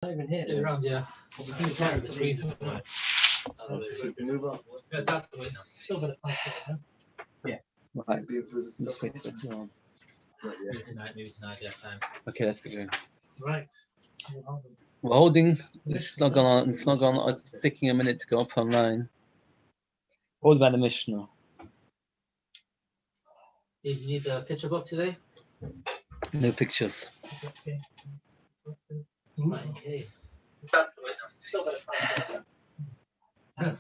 Not even here. Yeah, around, yeah. The screen. Move on. It's out the way now. Still got to find it, huh? Right. Let's wait for it to go on. Maybe tonight, yeah, time. Okay, let's get going. Right. We're holding. It's not gone. It's not gone. It's taking a minute to go up online. Hold by the Mishnah. Do you need a picture book today? No pictures. Okay. Okay. Still got to find it.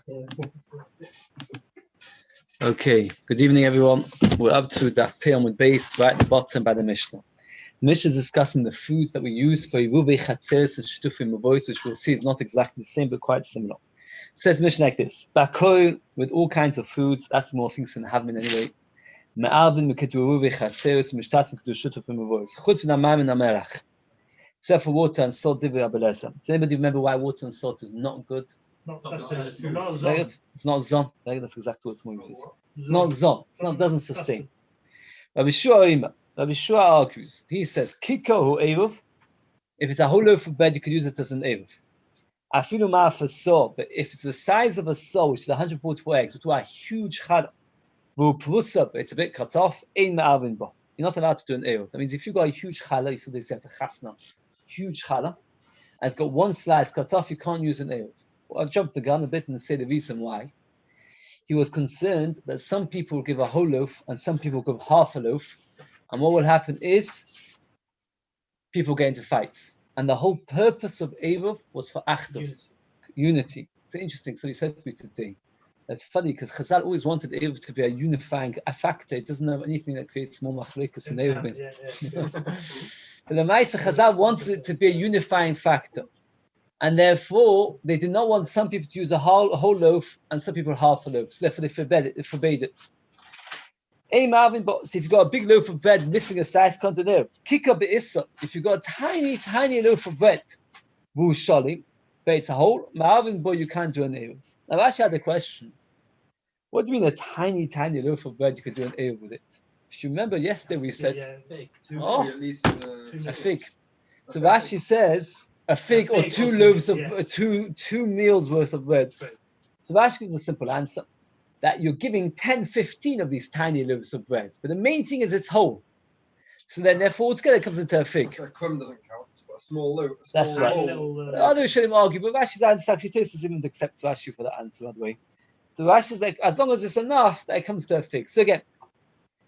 Okay. Good evening, everyone. We're up to Daf Pei Amud Beis, right at the bottom by the Mishnah. The Mishnah is discussing the foods that we use for Eiruvin, Chatzeres, and Shutufim Mavois, which we'll see is not exactly the same, but quite similar. It says the Mishnah like this: Bakol, with all kinds of foods. That's the more things than have been anyway. Me'alvin mekedu Eiruvin, Chatzeres, Mishtat mekedu Shutufim Mavois. Chutz v'namayim and amelach. Except for water and salt, divrei Abeleza. Does anybody remember why water and salt is not good? Not sustenance. Not Very good. It's not zon. Very good. That's exactly what we use. It's not zon. It's not, doesn't sustain. Rabbi Shiur argues. He says, Kiko hu eruv. If it's a whole loaf of bread, you could use it as an eruv. Afilu ma'af a saw. But if it's the size of a saw, which is 144 eggs, which are a huge challah, v'uprusa, but it's a bit cut off, ein me'alvin bo. You're not allowed to do an eruv. That means if you've got a huge challah, you said they say to chasna, huge challah, and it's got one slice cut off, you can't use an eruv. Well, I'll jump the gun a bit and say the reason why. He was concerned that some people give a whole loaf and some people give half a loaf, and what will happen is people get into fights. And the whole purpose of Eruv was for achdus, unity. It's interesting. So he said to me today, that's funny because Chazal always wanted Eruv to be a unifying factor. It doesn't have anything that creates more machlokas in Eiruvin. But the Ma'aseh Chazal wanted it to be a unifying factor. And therefore, they did not want some people to use a whole loaf and some people half a loaf. So therefore, they forbade it. Hey Marvin, but so if you've got a big loaf of bread missing a slice, can't do it. Kika be'issa. If you've got a tiny loaf of bread, vu shalim, but it's a whole Marvin, but you can't do an eruv. Now, I actually had a question. What do you mean a tiny loaf of bread? You could do an eruv with it. If you remember yesterday, we said a fig. So Rashi says a fig or two loaves of two meals worth of bread. So Rashi gives a simple answer that you're giving 10, 15 of these tiny loaves of bread, but the main thing is it's whole. So then, therefore, altogether it comes into a fig. So a crumb doesn't count, but a small loaf. That's right. Others shouldn't argue, but Rashi's answer actually takes even to accept Rashi for that answer, by the way. So Rashi's like, as long as it's enough, that it comes to a fig. So again,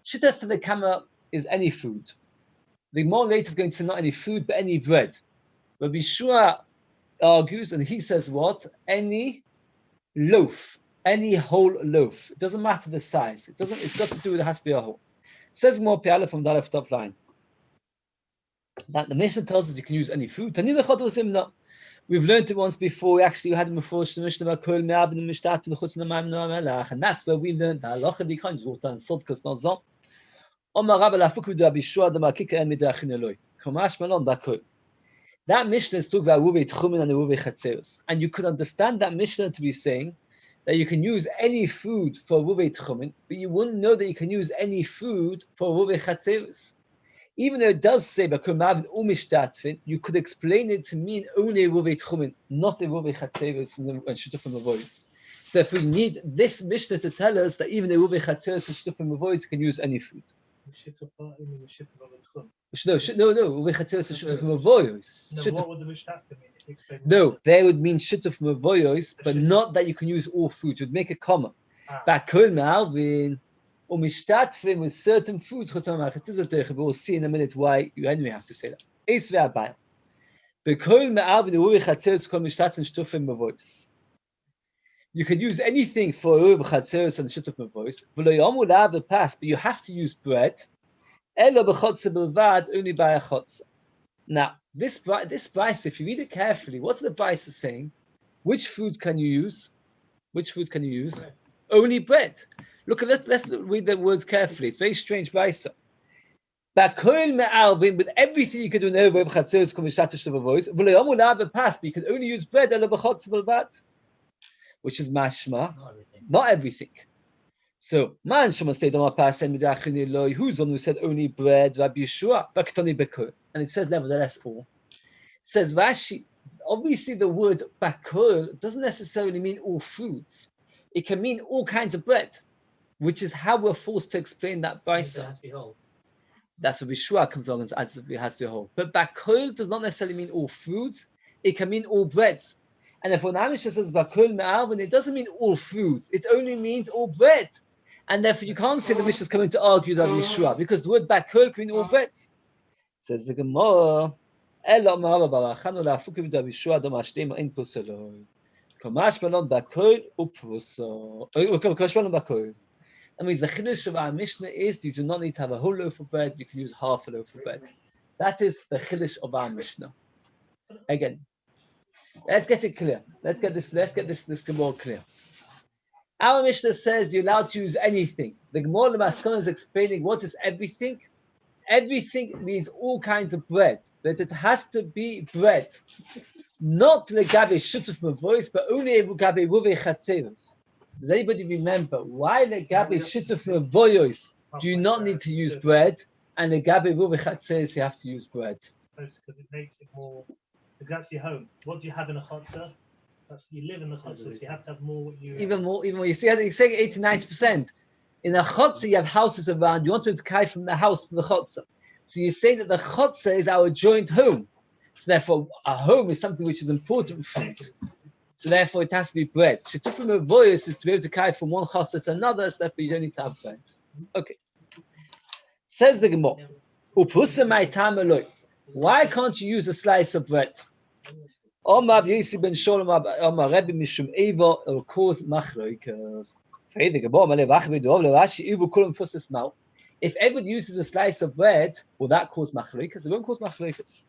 shittas to the camera is any food. The more later is going to say not any food, but any bread. Rabbi Shiur argues, and he says what? Any loaf, any whole loaf. It doesn't matter the size. It's got to do with it has to be a whole. Says more Piala from Dalef top line. That the Mishnah tells us you can use any food. We've learned it once before. We actually had it before. And that's where we learned that halacha you can't use water and salt because it's not zon. That Mishnah is talking about Eiruvin Tchumen and Eiruvin Chatzeres. And you could understand that Mishnah to be saying that you can use any food for Eiruvin Tchumen, but you wouldn't know that you can use any food for Eiruvin Chatzeres. Even though it does say, you could explain it to mean only Eiruvin Tchumen, not Eiruvin Chatzeres and Shutufim Mavois. So if we need this Mishnah to tell us that even Eiruvin Chatzeres and Shutufim Mavois can use any food. No, what would the Mishnah mean? No, they would mean shituf mavoyos, but not that you can use all foods. You'd make a comma. Bakol me'alvin or mishtatfim with certain foods. We'll see in a minute why you anyway have to say that. Eis ve'abayim. Bakol me'alvin Eiruvin Chatzeres kol mishtatfim shitufim mavoyos. You can use anything for Eiruvin Chatzeres and shituf mavoyos. V'lo yomu la'av the past, but you have to use bread. Elo b'chotze bilvad, only by a chotze. Now, this price, if you read it carefully, what's the price saying? Which foods can you use? Which food can you use? Bread. Only bread. Look, let's read the words carefully. It's very strange price. Bakol me'alvin, with everything you can do in Eiruvin Chatzeres kol mishtat shel voice. V'lo yomu la'av the past, but you can only use bread. Elo b'chotze bilvad, which is mashma, not everything. So, man shema stayed on my pass and who's the one who said only bread, Rabbi Shiur, and it says nevertheless all. Says Rashi, obviously the word bakul doesn't necessarily mean all foods. It can mean all kinds of bread, which is how we're forced to explain that It brisa. has to be whole. That's what Yeshua comes along and adds it has to be whole. But bakul does not necessarily mean all foods. It can mean all breads. And if one Amisha says bakul me'alvin, it doesn't mean all foods. It only means all bread. And therefore you can't say the Mishnah is coming to argue that Yeshua, because the word bakul can mean all breads. Says the Gemara, Ela ma'ava barachanu la'afukim da Yeshua do ma'ashtema in pusaloi. Kamash balon bakul u'prusa. Kamash balon bakul. That means the chiddush of our Mishnah is you do not need to have a whole loaf of bread, you can use half a loaf of bread. That is the chiddush of our Mishnah. Again, let's get it clear. Let's get this Gemara clear. Our Mishnah says you're allowed to use anything. The Gemara Maskana is explaining what is everything. Everything means all kinds of bread, but it has to be bread. Not legabe shutuf mavois, but only legabe ruve chatzeros. Does anybody remember why legabe shutuf mavois do you not need to use bread, and legabe ruve chatzeros you have to use bread? Because it makes it more. Because that's your home. What do you have in a chutzah? You live in the chutzah, so you have to have more. What you Even more. You see, you're saying 80-90%. In a chutzah, you have houses around. You want to carry from the house to the chutzah. So you say that the chutzah is our joint home. So therefore, a home is something which is important for us. So therefore, it has to be bread. Shetufim avoyos is to be able to carry from one chutzah to another. So therefore, you don't need to have bread. Okay. Says the Gemara, Upusa my time alone. Why can't you use a slice of bread? Omar Yisi ben Sholem Omar Rebbe Mishum Eva will cause machloikas. If everyone uses a slice of bread, will that cause machloikas? It won't cause machloikas.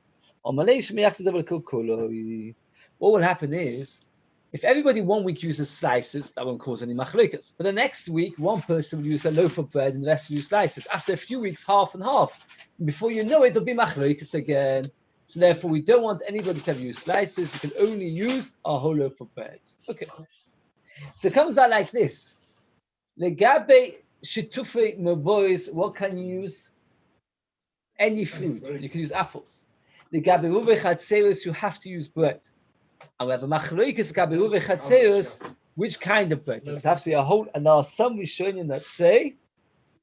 What will happen is, if everybody 1 week uses slices, that won't cause any machloikas. But the next week, one person will use a loaf of bread and the rest will use slices. After a few weeks, half and half. Before you know it, there'll be machloikas again. So therefore, we don't want anybody to have used slices. You can only use a whole loaf of bread. Okay. So it comes out like this. Legabe shitufe mavois, what can you use? Any food. You can use apples. Legabe ruve chatzeros, you have to use bread. And we have a machloikas legabe ruve chatzeros, which kind of bread? Does it have to be a whole? And there are some Rishonim that say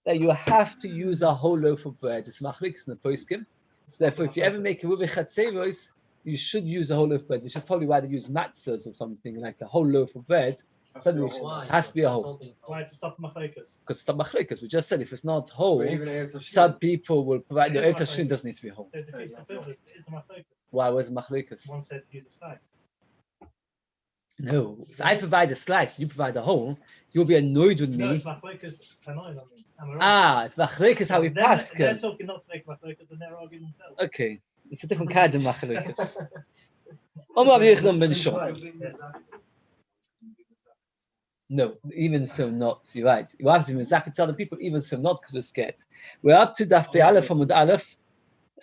that you have to use a whole loaf of bread. It's machloikas in the poskim. So therefore, if you ever make a ruve chatzeros, you should use a whole loaf of bread. You should probably rather use matzahs or something like a whole loaf of bread. It has to be a whole. Why to stop machloikas? Because stop machloikas. We just said if it's not whole, some people will provide. No, Erev Tashrin doesn't need to be whole. So it defeats the purpose. It is a machloikas. Why was machloikas? One said to use a slice. No, if I provide a slice, you provide a whole, you'll be annoyed with No, me. it's machloikas tanoim. Am I right? Ah, it's machloikas how we pass. They're talking not to make machloikas, and they're arguing themselves. Okay, it's a different kind of machloikas. Omar Yehuda ben Shon. No, even so not. You're right. You have to be zakat to other people, even so not because we're scared. We're up to Daf Aleph from Aleph,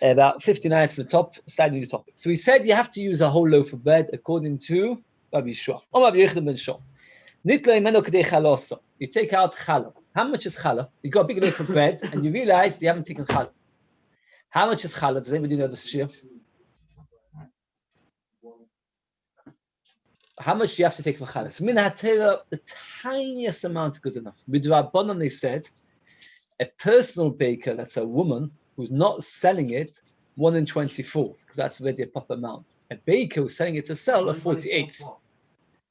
about 59 from the top, slightly the topic. So we said you have to use a whole loaf of bread according to Rabbi Yeshua. Omar Yehuda ben Shon. You take out challah. How much is challah? You got a big loaf of bread and you realize you haven't taken challah. How much is challah? Does anybody know the shiur? How much do you have to take for challah? So min hatera, the tiniest amount is good enough. Midrabanan, they said, a personal baker, that's a woman, who's not selling it, 1 in 24th, because that's already a proper amount. A baker who's selling it to sell, a 48th.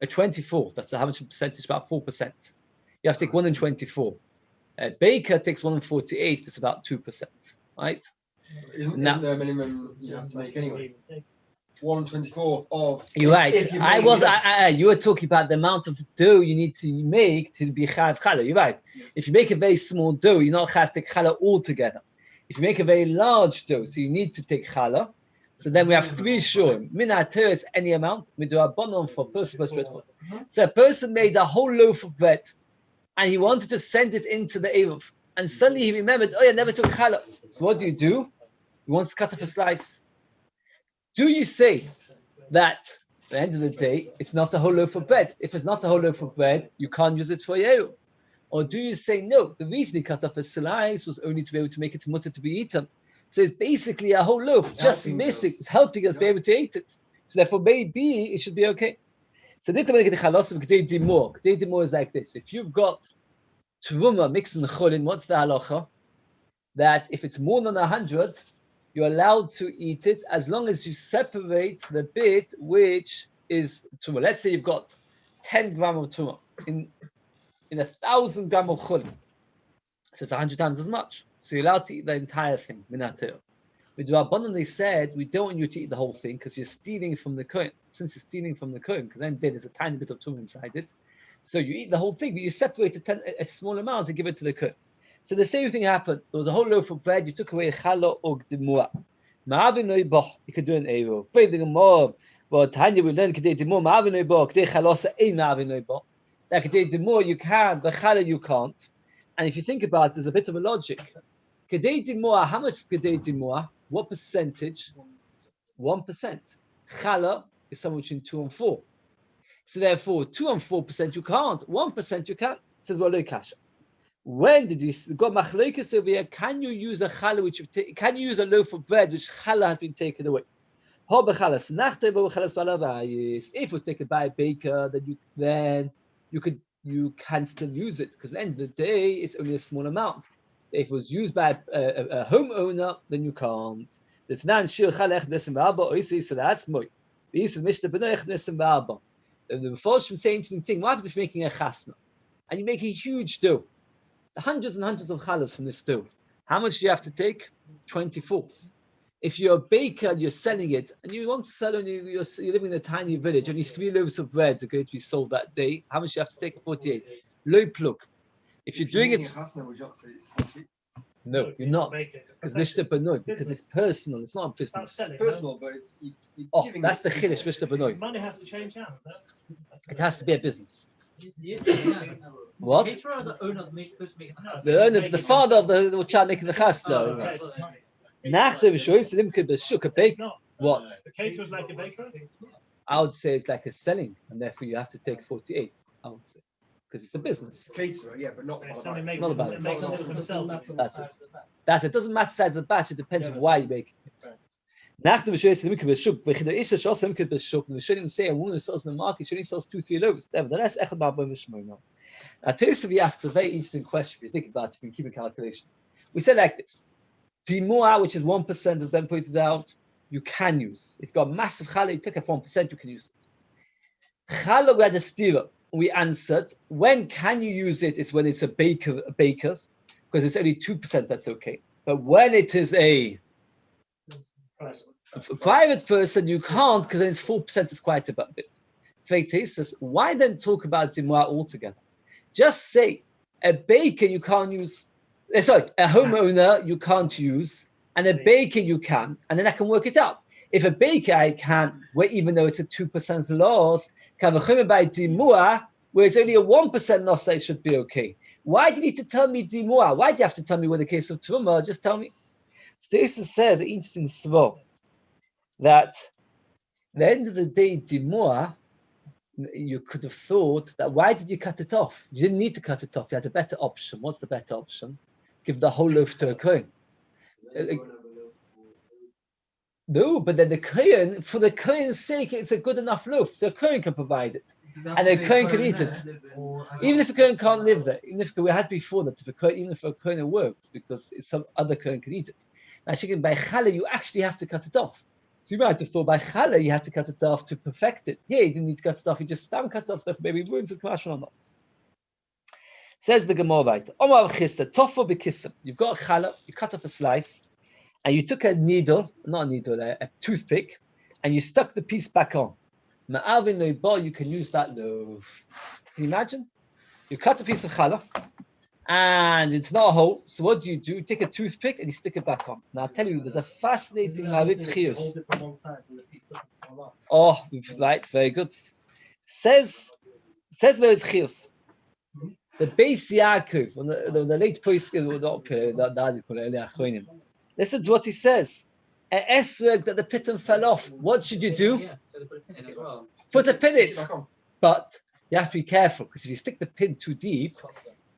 A 24th, that's how much percentage? About 4%. You have to take 1 in 24. A baker takes 1 in 48, it's about 2%, right? Isn't there a minimum you have to make anyway? 1/24 of. You're right. You were talking about the amount of dough you need to make to be chayav challah. You're right. If you make a very small dough, you're not chayav to take challah altogether. If you make a very large dough, so you need to take challah. So then we have 3 shurim. Min ha'ter is any amount. Midrabanan for person plus bread. So a person made a whole loaf of bread, and he wanted to send it into the Eruv, and suddenly he remembered, oh, I never took challah. So what do? He wants to cut off a slice. Do you say that at the end of the day, it's not a whole loaf of bread? If it's not a whole loaf of bread, you can't use it for Yeru. Or do you say, no, the reason he cut off a slice was only to be able to make it mutter to be eaten. So it's basically a whole loaf, just basic. It's helping us be able to eat it. So therefore, maybe it should be okay. So this Dimor is like this. If you've got Truma mixed in the Cholin, what's the halacha? That if it's more than 100, you're allowed to eat it as long as you separate the bit which is Truma. Let's say you've got 10 gram of Truma in 1,000 gram of Cholin. So it's 100 times as much. So you're allowed to eat the entire thing. With Rabbanan, they said, we don't want you to eat the whole thing because you're stealing from the Kohen. Since you're stealing from the Kohen, because then there's a tiny bit of tumor inside it. So you eat the whole thing, but you separate a small amount and give it to the Kohen. So the same thing happened. There was a whole loaf of bread. You took away challah or gdemua. You could do an eruv. But Tanya, we learned kedei demua ma'avin oibah, kedei chalosa ein ma'avin oibah. That kedei demua you can, but challah you can't. And if you think about it, there's a bit of a logic. Kedei demua, how much is kedei demua? What percentage? 1%. Challah is somewhere between 2 and 4. So therefore, 2 and 4% you can't. 1% you can. It says, well, look, Kasha. When did you got machlokes over here? Can you use a challah which you've can you use a loaf of bread which challah has been taken away? If it was taken by a baker, then you can still use it because at the end of the day it's only a small amount. If it was used by a homeowner, then you can't. There's nan shiur chalech nesim or so that's moi. The Mephoshim say interesting thing. What happens if you're making a chasna and you make a huge dough? Hundreds and hundreds of challahs from this dough. How much do you have to take? 24. If you're a baker and you're selling it, and you want to sell it, you're living in a tiny village, only 3 loaves of bread are going to be sold that day. How much do you have to take? 48. Low plug. If you're doing it, no, you're not. Because Mishnah Benoit, because it's personal, it's not a business. It's personal, but it's that's the chiddush Mishnah Benoit. Money has to change hands. It has to be a business. What? The owner, the father of the child making the chasna. What? The caterer's like a baker? I would say it's like a selling, and therefore you have to take 48. I would say. Because it's a business. Caterer, yeah, but not Not about it. That's it. That's it. It doesn't matter the size of the batch, it depends on why you make it. Now the shouldn't say a woman who sells in the market, she only sells 2-3 loaves. Nevertheless, now Teresavi asks a very interesting question if you think about it, if you keep a calculation. We said like this. Dimua, which is 1%, as Ben pointed out, you can use. If you've got massive challah, you take a 1%, you can use it. Challah, we had a stira. We answered, when can you use it? It's when it's a baker's, because it's only 2%, that's okay. But when it is a private person, you can't, because then it's 4%, it's quite a bit. Why then talk about Dimua altogether? Just say, a baker you can't use, a homeowner you can't use, and a baker you can, and then I can work it out. If a baker I can, where even though it's a 2% loss, can by Dimua, where it's only a 1% loss, it should be okay. Why do you need to tell me Dimua? Why do you have to tell me with the case of Truma? Just tell me. Stacey says, an interesting svor, that at the end of the day, Dimua, you could have thought that why did you cut it off? You didn't need to cut it off. You had a better option. What's the better option? Give the whole loaf to a Kohen. No, but then the Kohen, for the Kohen's sake, it's a good enough loaf, so a Kohen can provide it, and the Kohen can eat it. Even if a Kohen can't live there, even if we had before that, even if a Kohen works, because some other Kohen can eat it. Now, by challah, you actually have to cut it off. So you might have thought by challah you had to cut it off to perfect it. Yeah, you didn't need to cut it off. You just cut it off stuff. Maybe it ruins the commercial or not. Says the Gemara right. Omar chista tofu bekisim. You've got a challah. You cut off a slice, and you took a needle, not a needle, a toothpick, and you stuck the piece back on. Ma'avin lo'ibah, you can use that loaf. Can you imagine? You cut a piece of challah, and it's not a hole. So what do? You take a toothpick and you stick it back on. Now I'll tell you, there's a fascinating Maritz Chius. Oh, right, very good. Says Maritz Chius. The Beis Yaakov, the late post, listen to what he says. An esrog that the piton fell off. What should you do? Put a pin in it. But you have to be careful, because if you stick the pin too deep,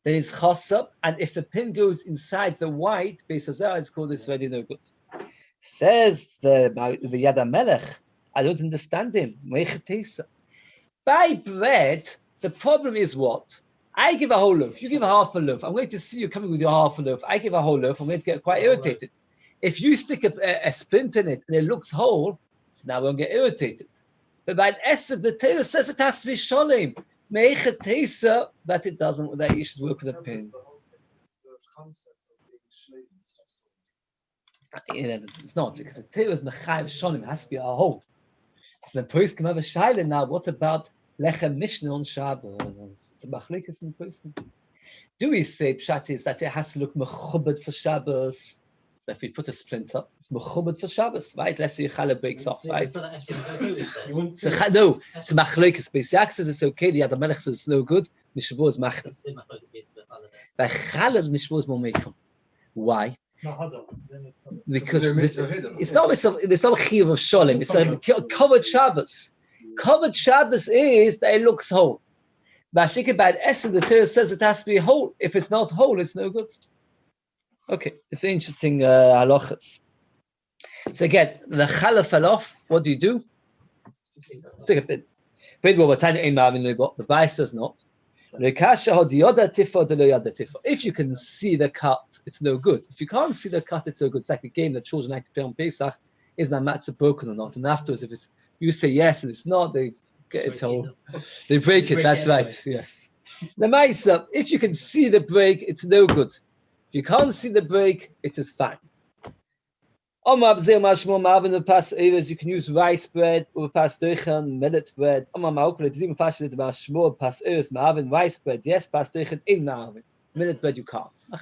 then it's chasab, and if the pin goes inside the white, Beis Hazar, it's called it's already no good. Says the Yad HaMelech, I don't understand him. By bread, the problem is what? I give a whole loaf, you give a half a loaf. I'm going to see you coming with your half a loaf. I give a whole loaf, I'm going to get quite irritated. If you stick a splint in it and it looks whole, so now we'll get irritated. But by an Esther, the Torah says it has to be sholem. That it doesn't, that you should work with a pin. It's not, because the Torah is mechayev sholem, it has to be a whole. So the priest can have a shaila now. What about lechem mishnah on Shabbos? It's a machlikas in the priest. Do we say pshat is that it has to look mechubed for Shabbos? So if we put a splint up, it's mechubed for Shabbos, right? Let's say your challah breaks off, right? So, no, it's machlikas. Beisyak says it's okay. The Yad HaMelech says it's no good. Mishvur is machlik. But challah mishvur is more mekum. Why? Because it's not a chiyuv of sholem. It's a covered Shabbos. Covered Shabbos is that it looks whole. Bashikah bad Esther, the Torah says it has to be whole. If it's not whole, it's no good. Okay, it's interesting halachas. So again, the challah fell off. What do you do? Stick a pin. The Bible says not. If you can see the cut, it's no good. If you can't see the cut, it's no good. It's like a game that children like to play on Pesach. Is my matzah broken or not? And afterwards, if it's you say yes and it's not, they get it told. They break it. That's right. Yes. The ma'isa, if you can see the break, it's no good. If you can't see the break, it is fine. You can use rice bread or millet bread. Rice bread, yes, millet bread you can't. You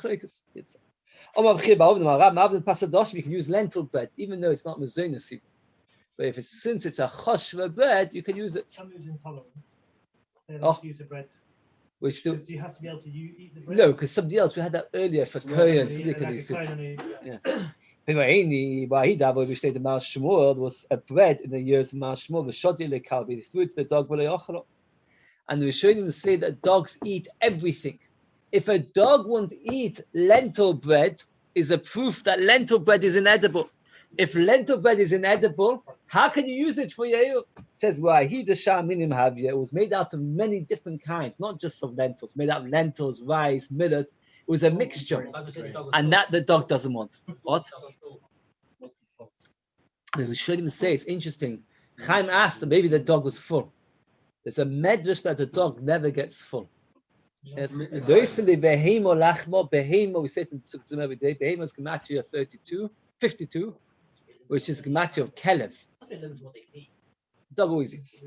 can use lentil bread, even though it's not mezonah. But if it's since it's a choshva bread, you can use it. Somebody who's intolerant, they don't use the bread. Which do you have to be able to eat the bread? No, because somebody else, we had that earlier for Kohen. Yes. Was a bread in the years of Mount Shmuel, the Shodi Lekalbi, the food to the dog. And the Rishonim say that dogs eat everything. If a dog won't eat lentil bread, is a proof that lentil bread is inedible. If lentil bread is inedible, how can you use it for Yehuda? Says it was made out of many different kinds, not just of lentils, made out of lentils, rice, millet. It was a mixture. And that the dog doesn't want. What? The Rishonim say it's interesting. Chaim asked that maybe the dog was full. There's a medrash that the dog never gets full. Yes. Behemo, we say it in Tzuktzim every day. Behemo is gematria 52, which is gematria of Kelev. Dog always eats.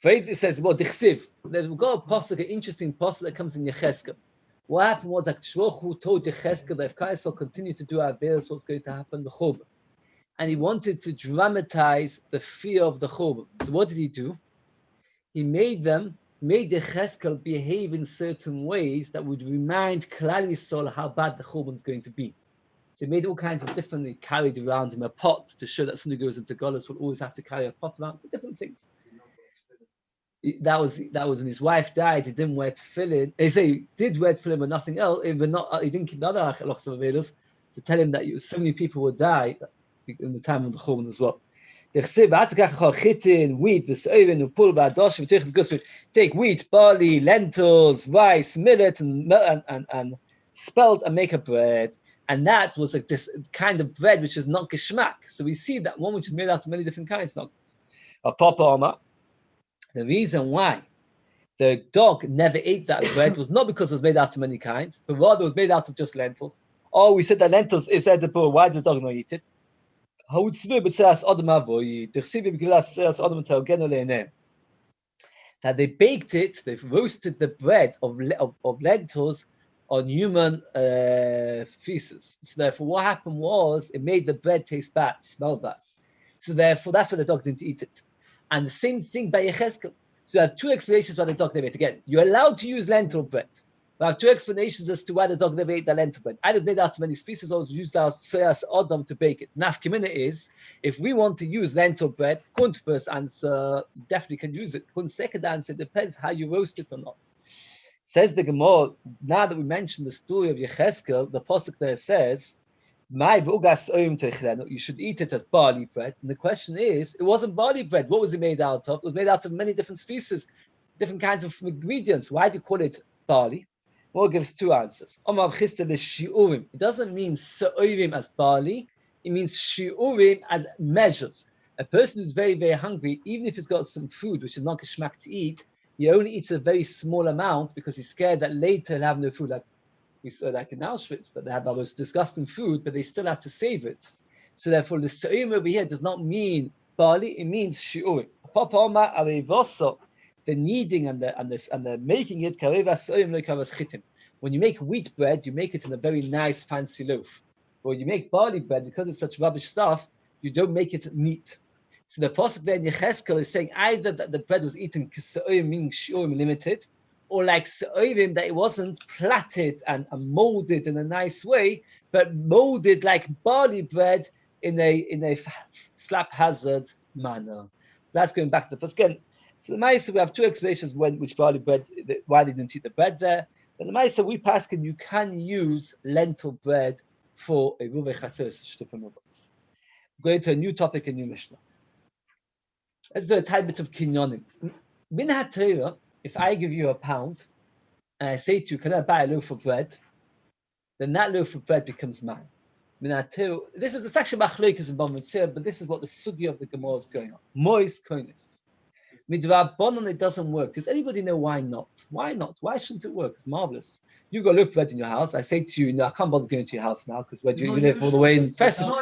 Faith says, well, Dichsiv. We've got a pasuk, an interesting pasuk that comes in Yecheskel. What happened was that Shloch who told Yecheskel that if Kaisel continued to do our bears, what's going to happen? The Churban. And he wanted to dramatize the fear of the Churban. So what did he do? He made Yecheskel behave in certain ways that would remind Klal Yisrael how bad the Churban is going to be. So he made all kinds of different, he carried around him a pot to show that somebody goes into Golos will always have to carry a pot around with different things. That was when his wife died. He didn't wear tefillin. They say he did wear tefillin, but nothing else. But not, he didn't keep the other halachos of Avedos to tell him that so many people would die in the time of the Churban as well. Take wheat, barley, lentils, rice, millet, and spelt and make a bread. And that was this kind of bread which is not geschmack. So we see that one which is made out of many different kinds, not a Papa Oma. The reason why the dog never ate that bread was not because it was made out of many kinds, but rather it was made out of just lentils. Oh, we said that lentils is edible. Why did the dog not eat it? That they baked it, they've roasted the bread of lentils on human feces. So therefore, what happened was it made the bread taste bad, smell bad. So therefore, that's why the dog didn't eat it. And the same thing by Yecheskel. So you have two explanations why the dog never ate. Again, you're allowed to use lentil bread. But I have two explanations as to why the dog never ate the lentil bread. Either made out of many species or used as soyas odom to bake it. Nafkamina is, if we want to use lentil bread, according to first answer, you definitely can use it. According to second answer, it depends how you roast it or not. Says the Gemara, now that we mentioned the story of Yecheskel, the pasuk there says, You should eat it as barley bread. And the question is, it wasn't barley bread. What was it made out of? It was made out of many different species, different kinds of ingredients. Why do you call it barley? Well, it gives two answers. It doesn't mean se'orim as barley. It means shiurim as measures. A person who's very, very hungry, even if he's got some food which is not geschmack to eat, he only eats a very small amount because he's scared that later he'll have no food. Like we saw, like in Auschwitz, that they had the most disgusting food, but they still have to save it. So therefore, the se'orim over here does not mean barley; it means shiurim. The kneading and the making it. When you make wheat bread, you make it in a very nice, fancy loaf. But when you make barley bread, because it's such rubbish stuff, you don't make it neat. So the pasuk there in Yecheskel is saying either that the bread was eaten k'se'orim, meaning shiurim limited, or like se'orim, that it wasn't plaited and molded in a nice way, but molded like barley bread in a slap hazard manner. That's going back to the first again. So the Maisa, we have two explanations which barley bread, why they didn't eat the bread there. But the Maisa, we pass you can use lentil bread for a Ruvei Chatzos, Shtufim Ruvos. Going to a new topic, a new Mishnah. Let's do a tiny bit of kinyonim. Min HaTorah, if I give you £1 and I say to you, can I buy a loaf of bread? Then that loaf of bread becomes mine. Min HaTorah, it's actually machlokes in Bava Metzia, but this is what the sugya of the Gemara is going on. Mois konis. Midrabanan, it doesn't work. Does anybody know why not? Why not? Why shouldn't it work? It's marvelous. You got a loaf of bread in your house. I say to you, no, I can't bother going to your house now because you live all the way in Festival.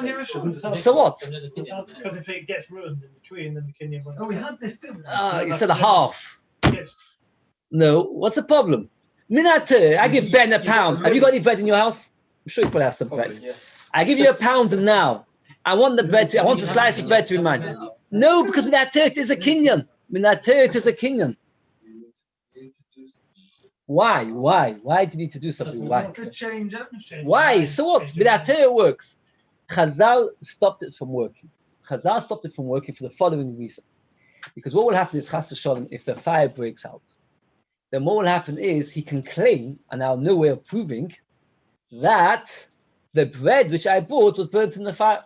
So what? Because if it gets ruined in the tree and then the Kenyan runs. Oh, we had this, didn't we? You said a half. Yes. No, what's the problem? Minate, I give Ben £1. Have you got any bread in your house? I'm sure you probably have some bread. Yeah. I give you £1 now. I want the bread. I want a slice of bread to be mine. No, because Minate it is a kinyan. Minate it is a kinyan. Why? Why do you need to do something? Why? Why? So what? Minate it works. Chazal stopped it from working. Chazal stopped it from working for the following reason. Because what will happen is, Chas v'sholem, if the fire breaks out, then what will happen is he can claim, and I'll no way of proving, that the bread which I bought was burnt in the fire.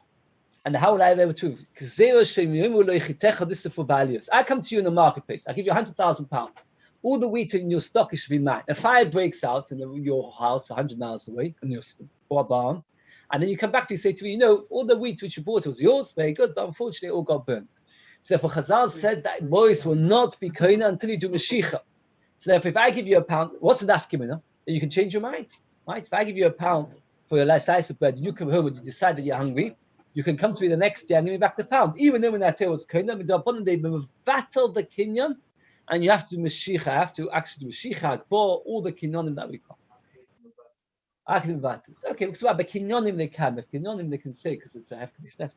And how will I be able to prove? This is for values. I come to you in the marketplace. I give you £100,000. All the wheat in your stock should be mine. A fire breaks out in your house 100 miles away, in your barn, and then you come back to you and say to me, all the wheat which you bought was yours, very good, but unfortunately it all got burnt. So therefore Chazal said that boys will not be koina until you do Mashiach. So therefore if I give you £1, what's the nafkimina? Then you can change your mind, right? If I give you £1 for your slice of bread, you come home and you decide that you're hungry, you can come to me the next day and give me back the £1. Even though when that was koina, they battle the kinyan, and you have to Mashiach. I have to actually do Mashiach, all the kinyanim that we call. Okay, so but kinyonim they can, but kinyonim they can say because it's a hefkami stef.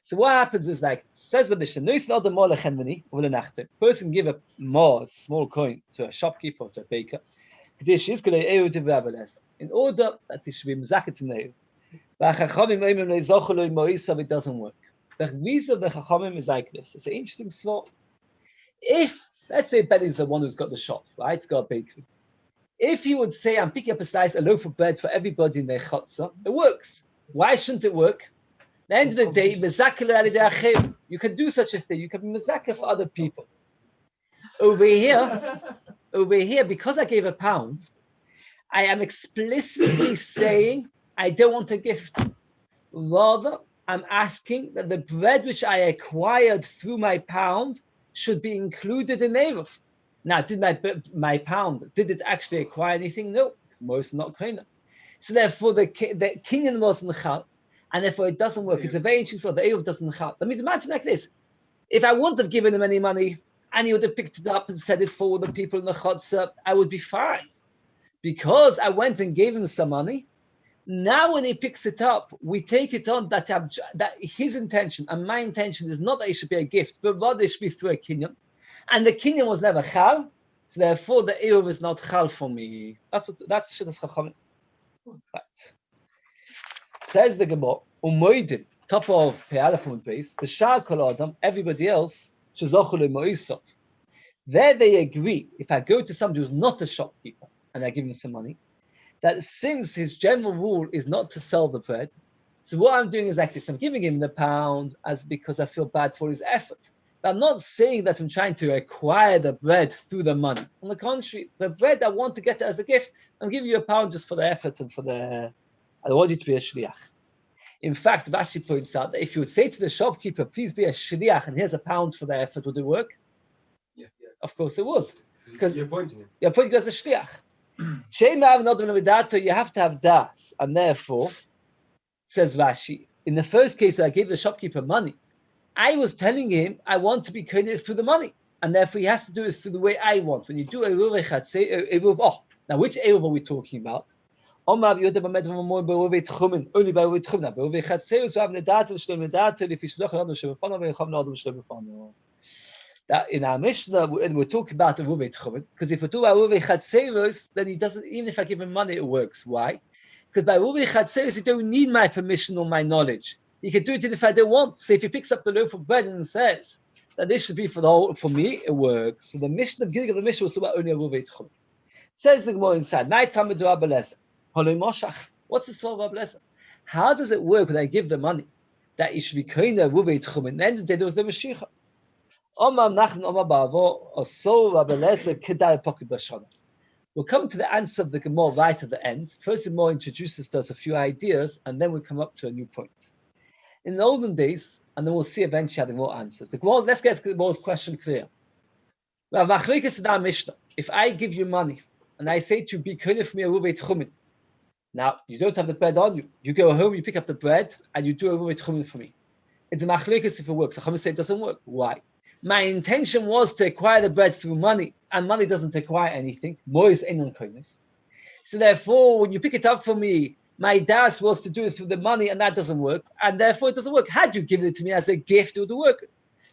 So what happens is, like says the Mishnah, person give a small coin to a shopkeeper or to a baker, in order that it should be mzaket to know. It doesn't work. The reason of the Chachamim is like this. It's an interesting thought. If, let's say, Ben is the one who's got the shop, right? It's got a bakery. If he would say, I'm picking up a loaf of bread for everybody in their chutzah, it works. Why shouldn't it work? At the end of the day, you can do such a thing. You can be mezakeh for other people. Over here, because I gave £1, I am explicitly saying I don't want a gift. Rather, I'm asking that the bread which I acquired through my £1 should be included in Eiruvin. Now, did my £1, did it actually acquire anything? No, because most not koina. So therefore, the kinyan wasn't chal, and therefore it doesn't work. It's a very interesting sort. The Eiruvin doesn't chal. Let me imagine like this: if I wouldn't have given him any money, and he would have picked it up and said it's for all the people in the chutzah, I would be fine, because I went and gave him some money. Now, when he picks it up, we take it on that his intention and my intention is not that it should be a gift, but rather it should be through a kinyan. And the kinyan was never chal, so therefore the Eiruvin is not chal for me. That's Shittas Chachamim. Right. Says the Gemara, Umoidim, top of Pe'alef on base, B'shar kol adam, everybody else, shezochu le'moisov. There they agree, if I go to somebody who's not a shopkeeper and I give him some money, that since his general rule is not to sell the bread, So what I'm doing is like this. I'm giving him the pound as because I feel bad for his effort. But I'm not saying that I'm trying to acquire the bread through the money. On the contrary, the bread I want to get as a gift, I'm giving you a pound just for the effort and I want you to be a shliach. In fact, Rashi points out that if you would say to the shopkeeper, please be a shliach and here's a pound for the effort, would it work? Yeah. Of course it would. Because you're appointing him. You're appointing as a shliach. You have to have das. And therefore, says Rashi, in the first case where I gave the shopkeeper money, I was telling him I want to be credited through the money. And therefore he has to do it through the way I want. When you do Eiruvin, now which Eruv are we talking about? Only by Eiruvin Tchumen. Now, Eiruvin Chatzeus, we have Nedat, Shlom Nedat, if you shloch Adam Shem B'fanav, and Chom Adam Shem B'fanav. That in our Mishnah, we're talking about Eiruvin Tchumen, because if we do Eiruvin Chatzeus, then he doesn't, even if I give him money, it works. Why? Because by Eiruvin Chatzeus, you don't need my permission or my knowledge. You can do it if I don't want. So if he picks up the loaf of bread and says that this should be for me, it works. So the mission of giving of the mission was about only Eiruvin Tchumen. Says the Gemara inside, what's the soul of Abelesa? How does it work when I give the money that it should be kind of Eiruvin Tchumen? At the end of the day, there was no Mashiach. We'll come to the answer of the Gemara right at the end. First, the Gemara introduces to us a few ideas, and then we'll come up to a new point. In the olden days, and then we'll see eventually how the Gemara answers. Let's get the Gemara's question clear. If I give you money, and I say to you, be kind for me, Eiruvin Tchumen. Now, you don't have the bread on you. You go home, you pick up the bread, and you do Eiruvin Tchumen for me. It's a machlekes if it works. Chachamim say it doesn't work. Why? My intention was to acquire the bread through money, and money doesn't acquire anything. So therefore, when you pick it up for me, my das was to do it through the money, and that doesn't work, and therefore it doesn't work. Had you given it to me as a gift, it would work.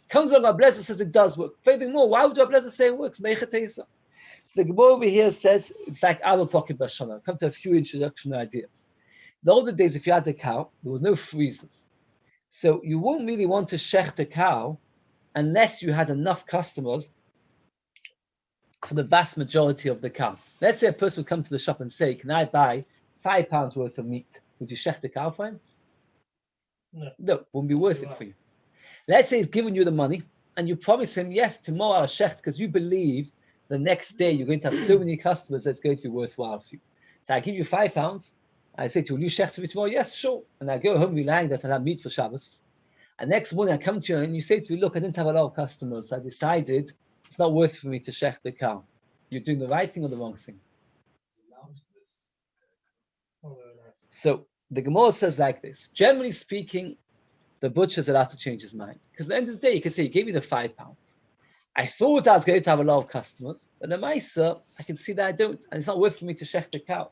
Comes along, our Blazer says it does work. Furthermore, why would our Blazer say it works? So the Gemara over here says, in fact, I will pocket Bashana. Come to a few introduction ideas. In the older days, if you had a cow, there was no freezers. So you wouldn't really want to shecht a cow unless you had enough customers for the vast majority of the cow. Let's say a person would come to the shop and say, can I buy £5 worth of meat? Would you shecht a cow for him? No, wouldn't be worth it for you. Let's say he's given you the money and you promise him, yes, tomorrow I'll shecht because you believe the next day you're going to have so many customers that it's going to be worthwhile for you. So I give you £5. I say to you, will you shecht for me tomorrow? Yes, sure. And I go home relying that I'll have meat for Shabbos. And next morning I come to you and you say to me, look, I didn't have a lot of customers. So I decided it's not worth it for me to shecht the cow. You're doing the right thing or the wrong thing. So the Gemara says like this. Generally speaking, the butcher's allowed to change his mind. Because at the end of the day, you can say, you gave me the £5. I thought I was going to have a lot of customers, but the Maisa, I can see that I don't. And it's not worth for me to shecht the cow.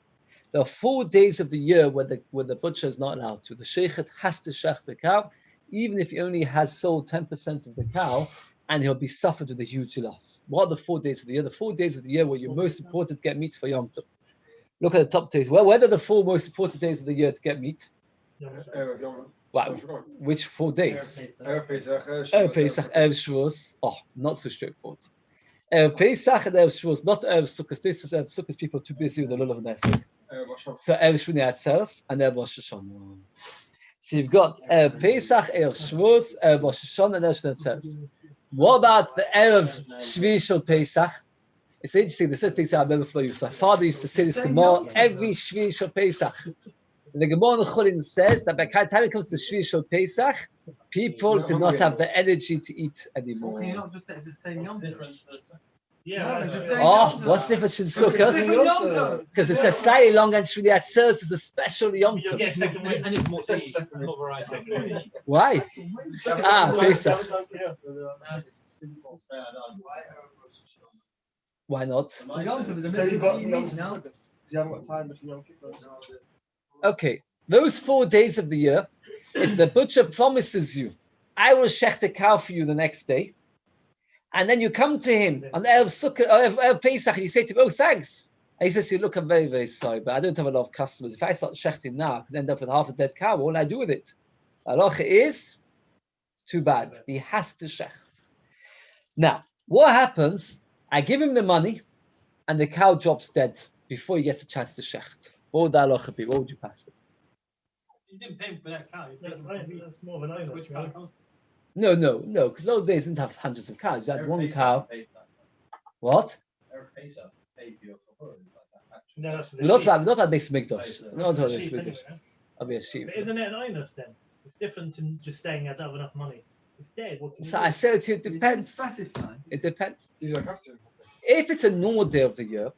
There are 4 days of the year where the butcher is not allowed to. The sheikhet has to shecht the cow, even if he only has sold 10% of the cow, and he'll be suffered with a huge loss. What are the 4 days of the year? The 4 days of the year where you're most important to get meat for Yom Tov. Look at the top days. Well, whether the 4 most important days of the year to get meat. Wow. Which 4 days? Erev Pesach, Erev Shavuos. Oh, not so straightforward. Erev Pesach and Erev Shavuos, not Erev Sukkot. This is Erev Sukkot. People are too busy with the lulav and Nesek. So Erev Shmini Atzeres and Erev Rosh Hashanah. So you've got Erev Pesach, Erev Shavuos, Erev Rosh Hashanah, and Erev Shmini Atzeres. What about the Erev Shvi Shel Pesach? It's interesting. There's certain things I remember for you. My father used to say this Gemara every Shvi Shel Pesach. The Gemara in Chulin says that by the time it comes to Shvi Shel Pesach, people do not have the energy to eat anymore. Can you not just say it's the same Yom Tov? Oh, what's the difference in Sukkot? Because it's a slightly longer and Shmini Atzeres is a special Yom Tov. And it's more to eat, more variety. Why? Pesach. Why not? Okay, those 4 days of the year, if the butcher promises you, I will shecht a cow for you the next day, and then you come to him on Erev Sukkot, Erev Pesach, and you say to him, oh, thanks. And he says to you, look, I'm very, very sorry, but I don't have a lot of customers. If I start shechting now, I could end up with half a dead cow. What will I do with it? Halacha is, too bad. He has to shecht. Now, what happens? I give him the money, and the cow drops dead before he gets a chance to shecht. What would the halacha be? What would you pass it? You didn't pay for that cow. That's more of an owner. Which Right? cow? No, because those days didn't have hundreds of cows. You had one cow. What? No, that's for the We're not sheep. about Beis Mikdash. We're not about Beis Sheep Mikdash. anyway, no? I'll be a sheep. But isn't it an onus then? It's different to just saying I don't have enough money. It's dead. What can you So do? I said to you, it depends. Specify. It depends. You don't have to. If it's a normal day of the year,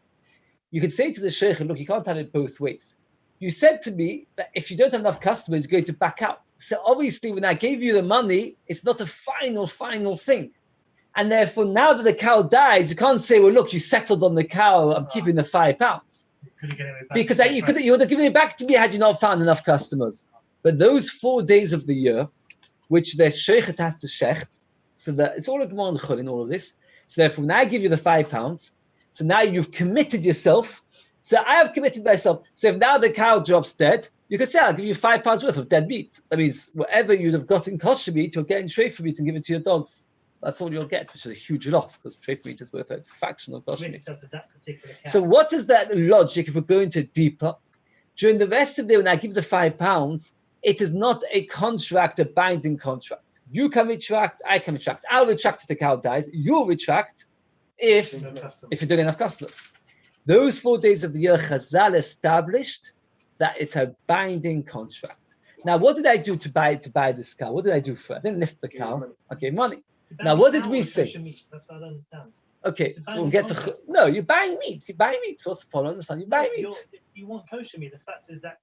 you can say to the sheikh, look, you can't have it both ways. You said to me that if you don't have enough customers, you're going to back out. So obviously, when I gave you the money, it's not a final thing. And therefore, now that the cow dies, you can't say, well, look, you settled on the cow, I'm keeping the £5. Couldn't get it back Because to you would have given it back to me had you not found enough customers. But those 4 days of the year, which the sheikh has to shecht, so that it's all a Gemara and Chol in all of this. So therefore, when I give you the £5, so now you've committed yourself. So I have committed myself. So if now the cow drops dead, you can say, I'll give you £5 worth of dead meat. That means whatever you'd have got in kosher meat, you'll get in treifa meat and give it to your dogs. That's all you'll get, which is a huge loss because treifa meat is worth a fraction of kosher meat. So what is that logic if we're going to deeper? During the rest of the day, when I give the £5, it is not a contract, a binding contract. You can retract, I can retract. I'll retract if the cow dies. You'll retract if you don't enough customers. Those 4 days of the year, Chazal established that it's a binding contract. Now, what did I do to buy this cow? What did I do for it? I didn't lift the cow. I gave money. Now, what did we say? That's what I don't understand. Okay, we'll get to. No, you're buying meat. You buy meat. So what's the problem? I understand. You buy meat. You want kosher meat. The fact is that.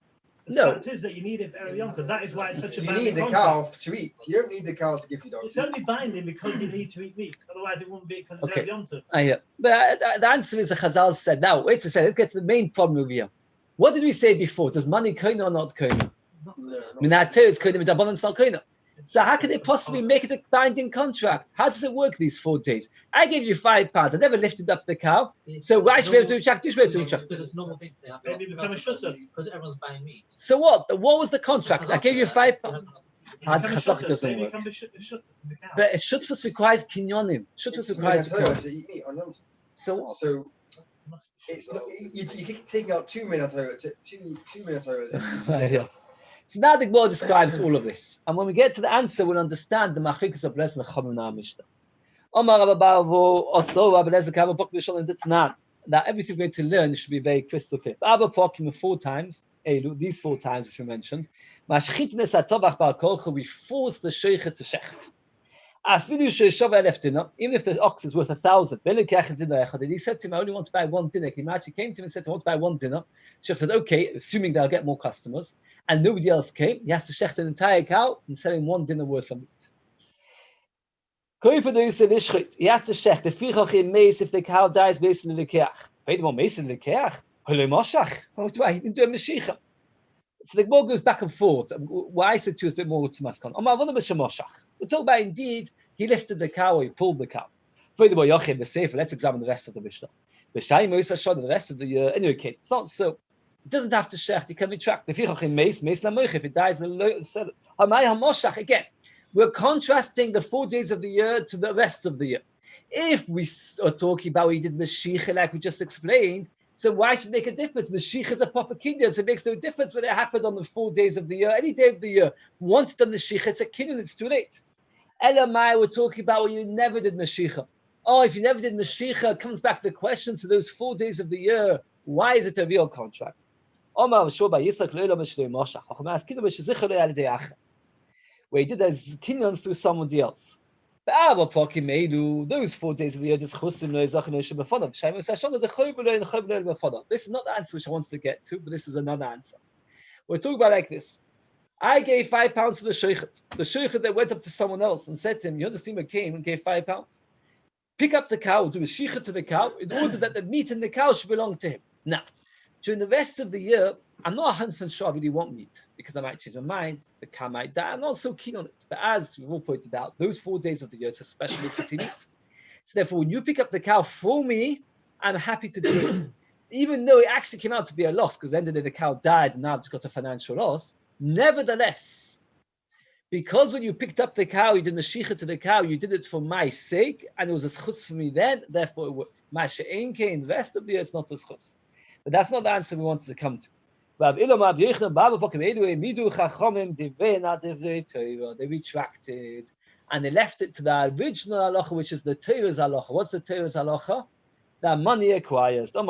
No. fact is that you need it for Eiruvin. That is why it's such a You binding need the contract. cow to eat. You don't need the cow to give you dogs. It's only binding because you need to eat meat. Otherwise, it wouldn't be because it's Okay. Eiruvin. I hear. But the answer is the Chazal said. Now, wait a second. Let's get to the main problem over here. What did we say before? Does money koina or not koina? Minato is koina, but abundance not koina. So how can they possibly make it a binding contract? How does it work these 4 days? I gave you £5. I never lifted up the cow. So why should we be able to retract? You should be able to retract. Because it's normal thing they have. Maybe become a shutter. Because everyone's buying meat. So what? What was the contract? I gave you £5. Hard Become a chazak shutter. doesn't Maybe work. become a shutter from the cow. But a shutfus requires kinyonim. Shutfus requires Torah to eat meat on Yom Tov. So what? So it's not, you keep taking out 2 minute Torah to 2 minute Torahs. Yeah. So now the Gemara describes all of this. And when we get to the answer, we'll understand the machikas of Lezer Chamuna Mishnah. Omar Rabbavu also Rabbi Lezer Kava Pok Bishol and Ditnan. That everything we're going to learn should be very crystal clear. Abba Pokim 4 times, these 4 times which we mentioned. Mashchitnes Atovach Bar Kolcha, we force the sheikha to shecht. Even if the ox is worth 1,000, he said to him, I only want to buy 1 dinner. He actually came to him and said, I want to buy 1 dinner. Sheikh said, okay, assuming they'll get more customers, and nobody else came, he has to shecht an entire cow and sell him 1 dinner worth of meat. He has to shecht if the cow dies based on the lekeach. Wait a moment, based on the lekeach? Why? He didn't do a meshicha. So the Gemara goes back and forth. Why I said 2 is a bit more to Maskon. We're talking about indeed he lifted the cow or he pulled the cow. Let's examine the rest of the Mishnah. The rest of the year. Anyway, okay, it's not so. It doesn't have to shecht. It can retract. If it dies, again, we're contrasting the 4 days of the year to the rest of the year. If we are talking about what he did Mashiach, like we just explained, so why should it make a difference? Mashiach is a proper kinyan, so it makes no difference whether it happened on the 4 days of the year, any day of the year. Once done Mashiach, it's a kinyan, it's too late. Elamai, we're talking about when you never did Mashiach. Oh, if you never did Mashiach, it comes back to the question, so those 4 days of the year, why is it a real contract? Where he did as kinyan through somebody else. Those 4 days of the year, this is not the answer which I wanted to get to, but this is another answer. We're talking about like this. I gave £5 to the sheikhet. The sheikhet that went up to someone else and said to him, the steamer came and gave £5. Pick up the cow, do a sheikhet to the cow in order that the meat in the cow should belong to him. Now, during the rest of the year, I'm not 100% sure I really want meat because I might change my mind, the cow might die. I'm not so keen on it. But as we've all pointed out, those 4 days of the year, it's a special city meat. So therefore, when you pick up the cow for me, I'm happy to do it. Even though it actually came out to be a loss because at the end of the day, the cow died and now I've just got a financial loss. Nevertheless, because when you picked up the cow, you did the sheikha to the cow, you did it for my sake, and it was a schutz for me then, therefore it worked. My she'en came, the rest of the year, it's not a schutz. But that's not the answer we wanted to come to. They retracted and they left it to the original halacha, which is the Torah's halacha. What's the Torah's halacha? That money acquires. They'll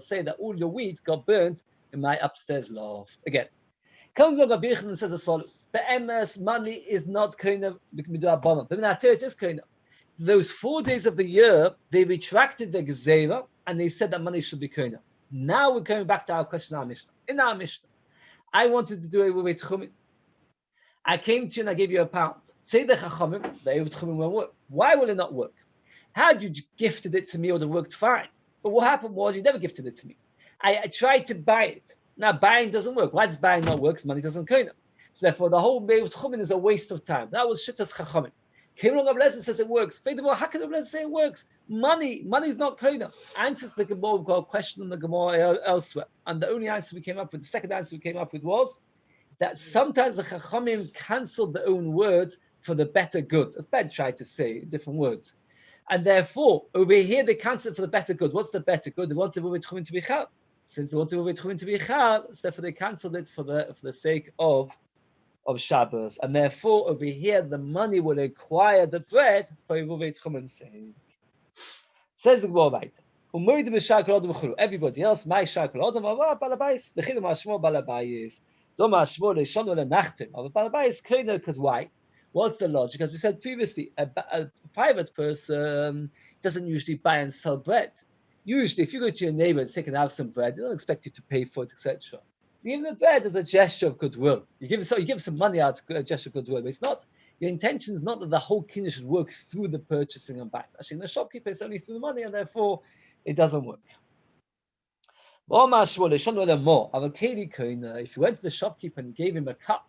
say that all your wheat got burnt in my upstairs loft. Again, comes along Rabbi Yochanan and says as follows: "Be'emes, money is not kind of mid'abbanan. But it is kind of. Those 4 days of the year, they retracted the gezerah and they said that money should be kind of. Now we're coming back to our question in our Mishnah. In our Mishnah, I wanted to do a Eiruvin Tchumin. I came to you and I gave you £1. Say the Chachamim, the Eiruvin Tchumin won't work. Why will it not work? Had you gifted it to me, it would have worked fine. But what happened was you never gifted it to me. I tried to buy it. Now buying doesn't work. Why does buying not work? Because money doesn't kind of. So therefore, the whole Eiruvin Tchumin is a waste of time. That was Shittas Chachamim. Came along Rav Lezer says it works. How can Rav Lezer say it works? Money is not kind. Answers the Gemara. We've got a question on the Gemara elsewhere, and the only answer we came up with, the second answer we came up with was that sometimes the Chachamim cancelled their own words for the better good. As Ben tried to say, different words, and therefore over here they cancelled for the better good. What's the better good? They wanted Eiruvin Tchumin to be chal. Since they wanted Eiruvin Tchumin to be chal, so therefore they cancelled it for the sake of Shabbos, and therefore over here the money will acquire the bread for Eiruvin Tchumin sake. Says the Gemara weiter. Everybody else, my shakal adam, balabais. The chidam hashmo balabais. Doma hashmo leishon lenachtem. Balabais kainer, because why? What's the logic? As we said previously, a private person doesn't usually buy and sell bread. Usually, if you go to your neighbor and say, "Can I have some bread?" They don't expect you to pay for it, etc. Even the bread is a gesture of goodwill. You give some money out, a gesture of goodwill, but it's not. Your intention is not that the whole kiddush should work through the purchasing and buying. Actually, in the shopkeeper, it's only through the money, and therefore it doesn't work. If you went to the shopkeeper and gave him a cup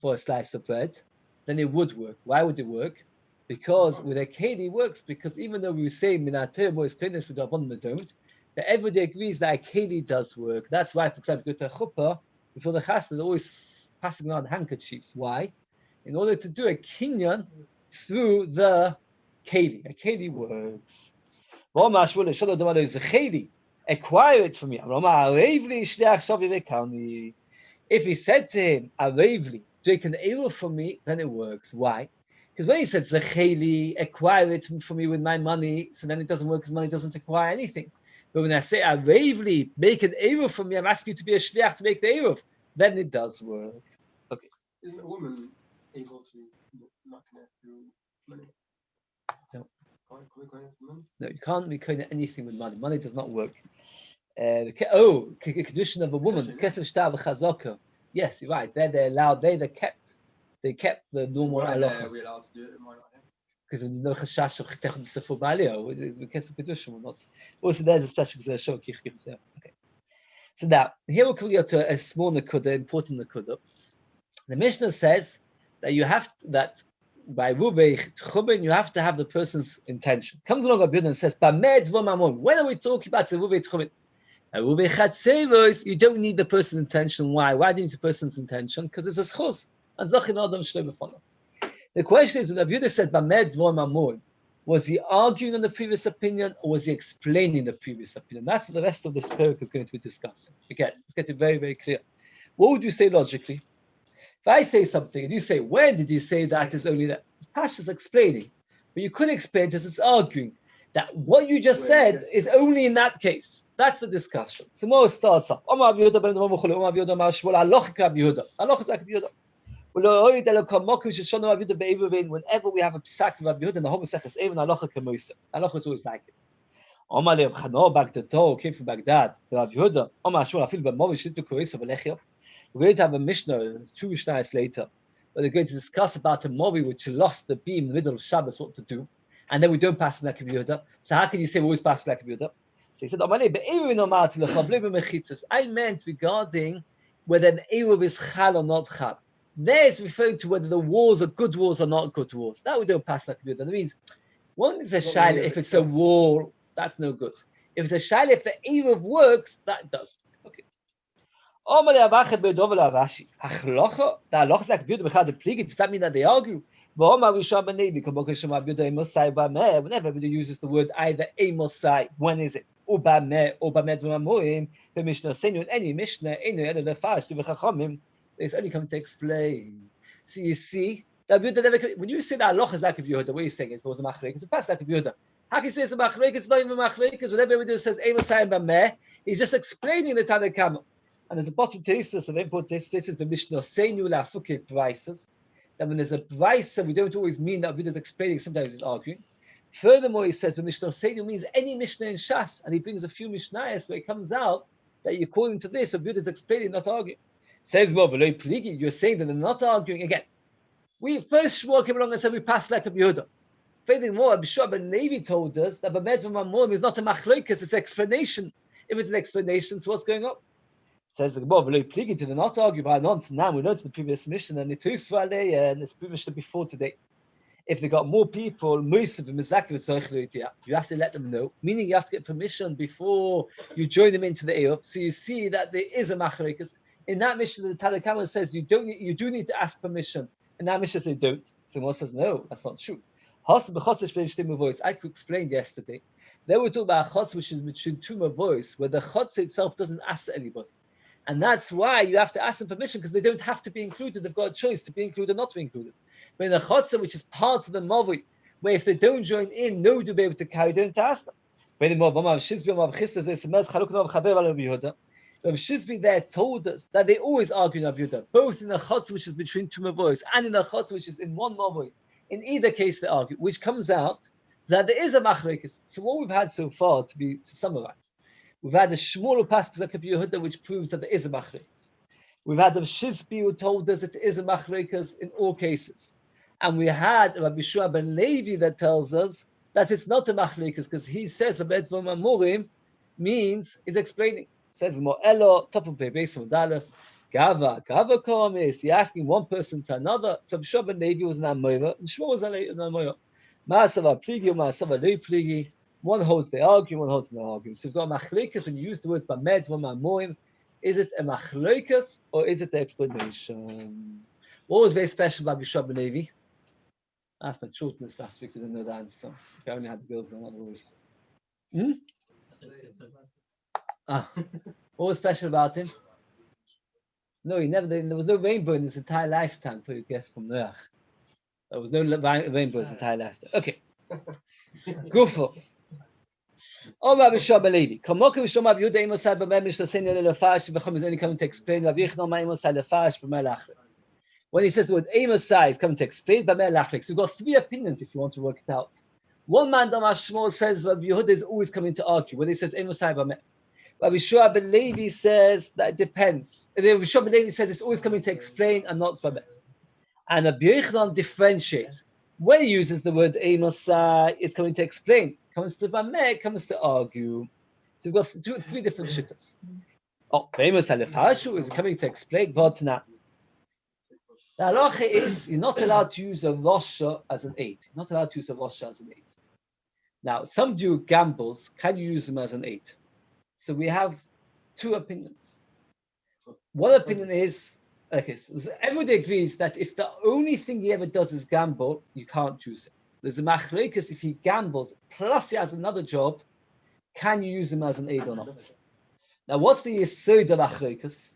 for a slice of bread, then it would work. Why would it work? Because with a keli works, because even though we say minater boys kindness with Rabbanan don't, that everybody agrees that a keli does work. That's why, for example, go to a chuppah, before the chasna, they're always passing around handkerchiefs. Why? In order to do a kinyan through the keli. A keli works. Acquire it from me. If he said to him, Arevli, take an eruv from me, then it works. Why? Because when he said Zecheli, acquire it from me with my money, so then it doesn't work because money doesn't acquire anything. But when I say Arevli, make an eruv from me, I'm asking you to be a shliach to make the eruv, then it does work. Okay. Isn't a woman able to knock it through money? No. Money? No, you can't be kind of anything with money. Money does not work. Condition of a woman, kesef shtar v'chazaka. Yes, you're right. They're allowed. They kept the normal halacha. Are we allowed to do it? Why not him? Because there's no chashash of chitech b'sefer ba'aliyah. It's kesef kedusha or not. Also, there's a special show. Okay. So now here we're coming to a small nakuda, important nakuda. The Mishnah says that you have by Eiruvin Tchumin, you have to have the person's intention. Comes along Rabbi Yehuda and says, "Bamed v'mamon." When are we talking about Eiruvin Tchumin? Eiruvin Chatzevos, you don't need the person's intention. Why? Why do you need the person's intention? Because it's a schus. And zachin adam shlei b'fanav. The question is, when Rabbi Yehuda said, "Bamed v'mamon," was he arguing on the previous opinion, or was he explaining the previous opinion? That's what the rest of this parak is going to be discussing. Again, let's get it very, very clear. What would you say logically? If I say something and you say, when did you say that is only that? Pasha's explaining. But you could explain it as it's arguing that what you just said is only in that case. That's the discussion. So more starts off. Whenever we have a psak of Rabbi Yehuda in the whole Masechus, even halacha kamosa. Halacha is always like it. Omar Lev Chano Bagdato came from Baghdad. Rabbi Yehuda, Omar Shmuel Afil B'Movi Shittu Korisa V'Lechiav. We're going to have a Mishnah 2 Mishnahs later, where they're going to discuss about a Movi which lost the beam in the middle of Shabbos, what to do, and then we don't pass like Rabbi Yehuda. So how can you say we always pass like Rabbi Yehuda? So he said, I meant regarding whether an Eruv is chal or not chal. There it's referring to whether the walls are good walls or not good walls. That we don't pass like Rabbi Yehuda. That means one is a shaila if it's a wall, that's no good. If it's a shaila, if the Eruv works, that does. Okay. Does that mean that they argue Whenever everybody uses the word either Amosai, when is it? Or Bameh, or Bamed V'Mamorim, the Mishnah saying in any Mishnah, it's only coming to explain. So you see, when you say that Allah is like a Yehuda, what are you saying? It was a Machrek, it's a past like a Yehuda. How can you say it's a Machrek? It's not even a Machrek, because whatever everybody says Amosai and Bameh, he's just explaining the Tanakh Kamel. And there's a bottom thesis of import thesis, the Mishnah saying you lafuke prices. That when there's a brisa, we don't always mean that Yehuda is explaining, sometimes he's arguing. Furthermore, he says the Mishnah Seinu means any Mishnah in Shas, and he brings a few Mishnayos where it comes out that according to this, Yehuda is explaining, not arguing. Says you're saying that they're not arguing again. We first Shmuel came along and said we pass like a Yehuda. Furthermore, Abishua ben Levi told us that Bamed V'Mamorim is not a machlokes, it's an explanation. If it's an explanation, so what's going on? Says the Gemara, to the not argue by nonsense. Now we learned the previous mission and the Tusvale and this previous before today. If they got more people, most of them is you have to let them know. Meaning you have to get permission before you join them into the Eiruvin. So you see that there is a machlokes. In that mission, the Tanakh Kamel says you do need to ask permission. In that mission, says you don't. So one says no, that's not true. I could explain yesterday. They were talking about a chotz which is between two mavois, where the chotz itself doesn't ask anybody. And that's why you have to ask them permission, because they don't have to be included. They've got a choice to be included or not to be included. But in the chotza, which is part of the mavoi, where if they don't join in, nobody will be able to carry, don't ask them. Rav Shizbi there told us that they always argue in Rav Yehuda, both in the chotza, which is between two mavois, and in the chotza, which is in one mavoi. In either case, they argue, which comes out that there is a machlokes. So what we've had so far, to summarize, we've had a Shmuel Pasuk like Yehuda, which proves that there is a machlokes. We've had a Shizbi who told us that it is a machlokes in all cases, and we had Rabbi Shua ben Levi that tells us that it's not a machlokes because he says Bamed V'Mamorim means is explaining. Says Mo'elo top of Beis Modalef Gava Komis. You're asking one person to another. So Rabbi Shua ben Levi was an Amoira and Shmuel was an Amoira. Ma'asava pligi, ma'asava lo pligi. One holds they argue, one holds no argue. So we've got machlokes, and you use the words Bamed V'Mamorim. Is it a machlokes or is it the explanation? What was very special about Yeshua ben Levi? I asked my children this last week, they didn't know the answer. If I only had the girls, then not always. What was special about him? No, there was no rainbow in his entire lifetime for you guess from Noach. There was no rainbow in his entire lifetime. Okay. Gufo. Oh, Rabbi Shua ben Levi. Kamoka v'shom Rabbi Yehuda Imosai b'meh mishlosenu lefash v'chom is only coming to explain Rabbi Yechon ma Imosai lefash b'meh lachrik. When he says the word Imosai is coming to explain b'meh lachrik. So we've got three opinions if you want to work it out. One man, Damar Shmuel, says Rabbi Yehuda is always coming to argue when he says Imosai b'meh. Rabbi Shua ben Levi says that it depends. Rabbi Shua ben Levi says it's always coming to explain and not b'meh. And Rabbi Yechon differentiates. When he uses the word Amosai, it's coming to explain. Comes to Bameh, comes to argue. So we've got three different shittas. Oh, Amosai lefashu is coming to explain. But now, the halacha is you're not allowed to use a rosha as an aid. You're not allowed to use a rosha as an aid. Now, some do gambles. Can you use them as an aid? So we have two opinions. One opinion is, okay, so everybody agrees that if the only thing he ever does is gamble, you can't use it. There's a machlokes if he gambles plus he has another job, can you use him as an aid or not? Now, what's the yesod of machlokes?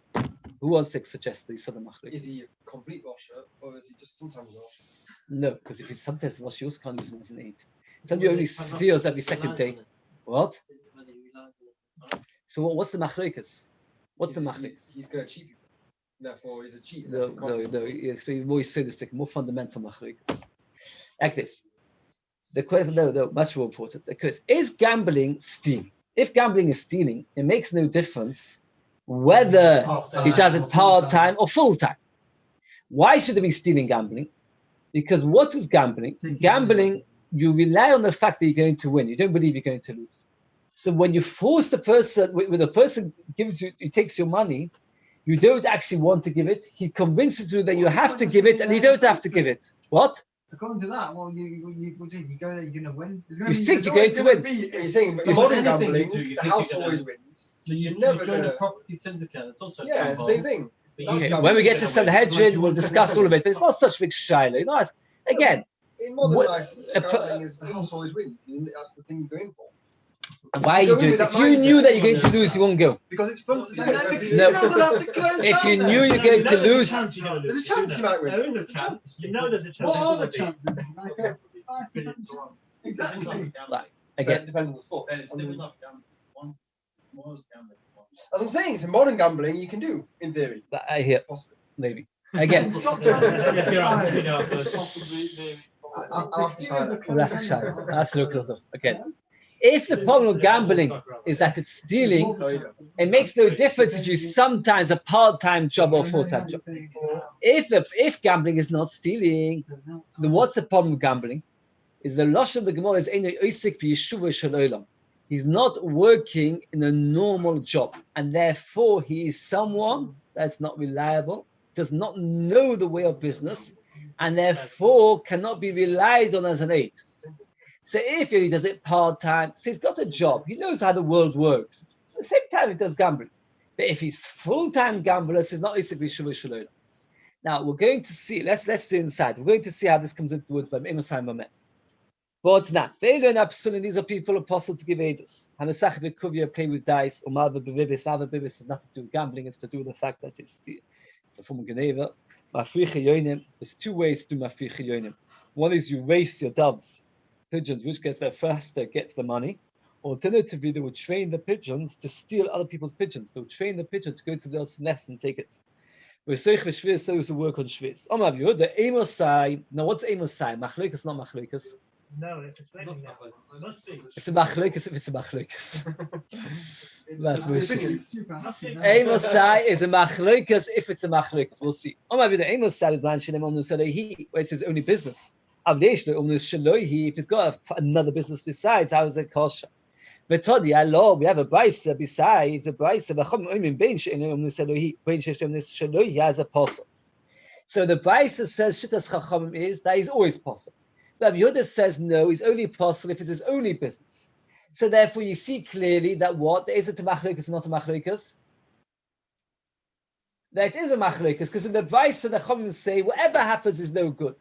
Who wants to suggest the yesod of machlokes? Is he a complete washer or is he just sometimes a washer? No, because if he's sometimes a washer, you also can't use him as an aid. Somebody only steals every second day. What? So what's the machlokes? What's the machlokes? He's going to cheat people. Therefore, he's a cheat. No. It's more yesodistic, more fundamental machlokes. Like this. The question, no, much more important. Because is gambling stealing? If gambling is stealing, it makes no difference whether he does it part-time or full-time. Why should it be stealing gambling? Because what is gambling? Gambling, you rely on the fact that you're going to win. You don't believe you're going to lose. So when you force the person, when the person he takes your money, you don't actually want to give it. He convinces you that you have to give it, and you don't have to give it. What? According to that, well, you go there, you're going to win. You think you're going to win? You're saying modern gambling, the house always wins. So you never join gonna... a property syndicate. It's also same thing. Okay, when we get to Sanhedrin, we'll discuss all of it. But it's not such a big shaila. Again, In modern what- life, gambling is the house always wins. That's the thing you go in for. why are you doing it? If you knew that you're going to lose, you won't go. Because it's fun to do. If you knew you're going to lose, There's There's a chance you might win. There is a chance. You know there's a chance. What are the It will be. chances? Like a 5% chance. Exactly. Right, Again, again, it depends on the sport. Then it's still not gambling. Once was gambling. As I'm saying, it's in modern gambling you can do, in theory. I hear, Possibly. maybe. Again, If you're on casino, possibly, maybe. I'll ask the child. that's a shame. That's local stuff. Again, if the problem with gambling is that it's stealing, it makes no difference if you sometimes a part-time job or full-time job. If gambling is not stealing, then what's the problem with gambling? Is the losh of the Gemara is Eino Oisik b'Yeshuva shel Olam. He's not working in a normal job, and therefore he is someone that's not reliable, does not know the way of business, and therefore cannot be relied on as an aid. So if he does it part-time, so he's got a job, he knows how the world works. At the same time, he does gambling. But if he's full-time gambler, he's not Oisik b'Yeshuva shel Olam. Now we're going to see. Let's do inside. We're going to see how this comes into the woods by Imosai Mamet. But not. They learn absolutely. These are people apostle to give edus. Hanesach v'kuvia play with dice. Or malva b'vibis. Malva b'vibis has nothing to do with gambling. It's to do with the fact that it's a form of geneva. Mafricha yonim. There's two ways to do mafricha yonim. One is you race your doves, pigeons, which gets there faster, gets the money. Alternatively, they would train the pigeons to steal other people's pigeons. They would train the pigeon to go to somebody else's nest and take it. V'soich v'shviz, those who work on shviz. Omar Yehuda, Amosai. Now, what's Amosai? Machlokas, not machlokas. No, it's explaining that. It must be. It's a machlokas if it's a machlokas. That's wishes. Super. Amosai is a machlokas if it's a machlokas. We'll see. Omar Yehuda, Amosai is man shinem on the salohi, where it's his only business. Avdeshlo on the shalohi, if he's got another business besides, how is it kosher? V'todi Allah, we have a brisa besides the brisa. V'chom oimim bein she'enu on the salohi, bein she'enu on the shalohi as a apostle. So the brisa says shittas chachamim is that he's always possible. But Yehuda says no, he's only possible if it's his only business. So therefore, you see clearly that what is it a machlokas, not a machlokas? That it is a machlokas because in the brisa the chachamim say whatever happens is no good.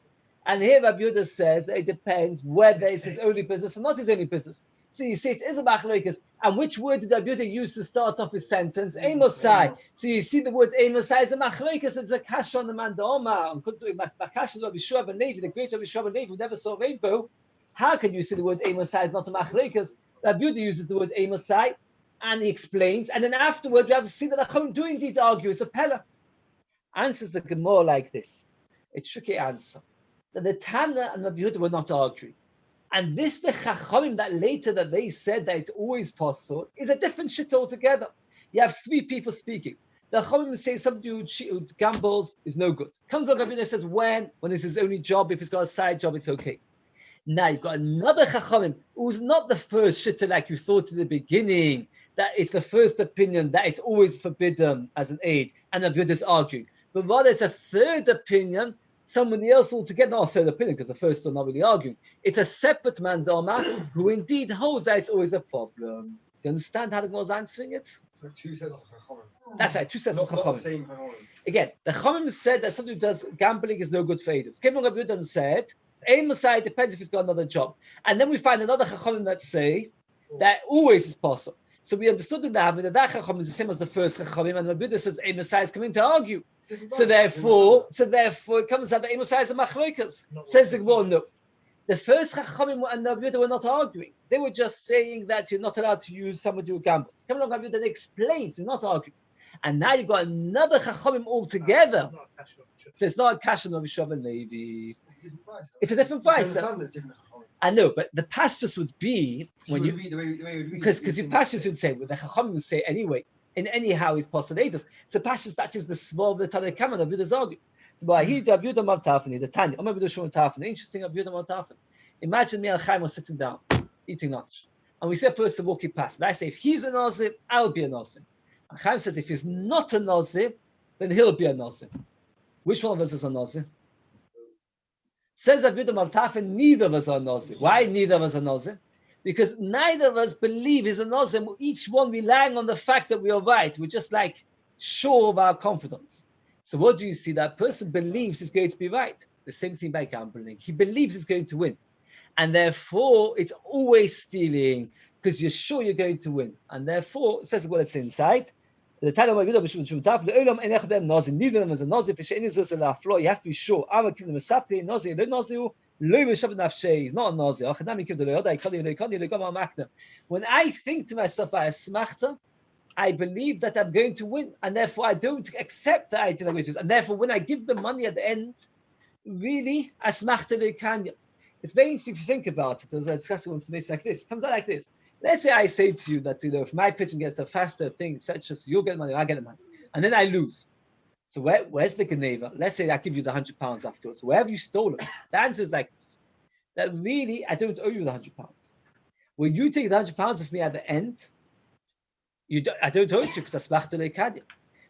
And here Rabbi Yehuda says that it depends whether it's his only business or not his only business. So you see, it is a machlokas. And which word did Rabbi Yehuda use to start off his sentence? Amosai. So you see the word Amosai is a machlokas. It's a kash on the man d'Omar. And Makash is Rabbi Shua ben Levi, the great Rabbi Shua ben Levi who never saw a rainbow. How can you see the word Amosai is not a machlokas? Rabbi Yehuda uses the word Amosai, and he explains. And then afterward, we have to see that the Chachamim do indeed argue. It's a pella. Answers the Gemara like this. It's a tricky answer. That the Tana and Rabbi Yehuda were not arguing. And this, the Chachamim, that later that they said that it's always possible, is a different shit altogether. You have three people speaking. The Chachamim say somebody who gambles is no good. Comes along, Rabbi Yehuda says when it's his only job, if he's got a side job, it's okay. Now you've got another Chachamim who's not the first shitter like you thought in the beginning, that it's the first opinion that it's always forbidden as an aid, and Rabbi Yehuda is arguing. But rather it's a third opinion, somebody else altogether, not a third opinion, because the first are not really arguing. It's a separate man d'Omar who indeed holds that it's always a problem. Do you understand how the Gemara is answering it? So two sets of chachamim. That's right, two sets of Not the Chachamim. same chachamim. Again, the Chachamim said that somebody who does gambling is no good for Eidos. Came along Rabbi Yehuda and said, Amosai depends if he's got another job. And then we find another Chachamim that say that always is possible. So we understood in the Havim that Chachamim is the same as the first Chachamim, and Rabbi Yehuda says Amosai is coming to argue. So therefore, it comes out that Amosai is a machlokas. Says the Gemara, no. The first Chachamim and Rabbi Yehuda were not arguing. They were just saying that you're not allowed to use somebody who gambles. Come along, Rabbi Yehuda explains, he's not arguing. And now you've got another Chachamim altogether. So it's not a Kash and Rabbi Shua ben Levi. It's a different price. I know, but the pastures would be when you because your pastures would say, well, the Chachamim would say anyway. In anyhow, he's postulatus. So pastures that is the small of the Tanakh Kamah. Rabbi Yehuda's arguing. So by he Rabbi Yehuda Martafani, the Tanya. Rabbi Yehuda Martafani. Interesting, Rabbi Yehuda Martafani. Imagine me and Chaim are sitting down, eating lunch, and we see a person walking past. And I say, if he's a Nazir, I'll be a Nazir. And Chaim says, if he's not a Nazir, then he'll be a Nazir. Which one of us is a Nazir? Says Rabbi Yehuda Martafani, neither of us are a Nazir. Why neither of us are Nazir? Because neither of us believe he's a Nazir. Each one relying on the fact that we are right. We're just like sure of our confidence. So what do you see? That person believes he's going to be right. The same thing by gambling. He believes he's going to win. And therefore, it's always stealing because you're sure you're going to win. And therefore, it says what it's inside. The title of neither of them is a nozi. You have to be sure. He's not a nozi. When I think to myself, I believe that I'm going to win, and therefore I don't accept the idea of riches. And therefore, when I give the money at the end, really, it's very interesting if you think about it. As I discussed information like this, it comes out like this. Let's say I say to you that if my pitching gets a faster thing, etc., so you'll get money, I get the money, and then I lose. So where's the Geneva? Let's say I give you the £100 afterwards. Where have you stolen? The answer is like this: that really I don't owe you the £100. When you take the £100 of me at the end, I don't owe it to you because that's machta leikadia.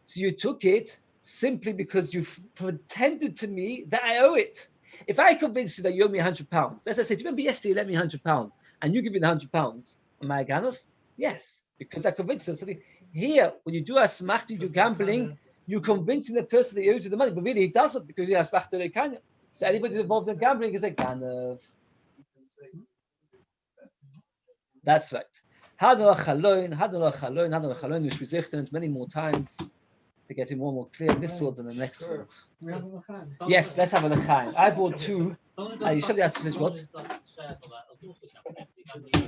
So you took it simply because you pretended to me that I owe it. If I convince you that you owe me £100, let's say, do you remember yesterday you lent me £100 and you give me the £100, am I a ganov? Yes, because I convinced you of something. Here, when you do a smachta, you do gambling, you're convincing the person that he owes you the money, but really he doesn't because he has machta leikadia. So anybody involved in gambling is a ganov. That's right. Hadar Chalon, which we zichten many more times to get it more and more clear in this world than the next world. Yes, let's have a l'chaim. I bought two. You should have asked what?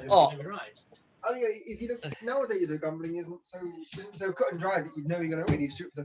Oh. If you look nowadays, gambling isn't so cut and dry that you know you're going to win. You shoot for the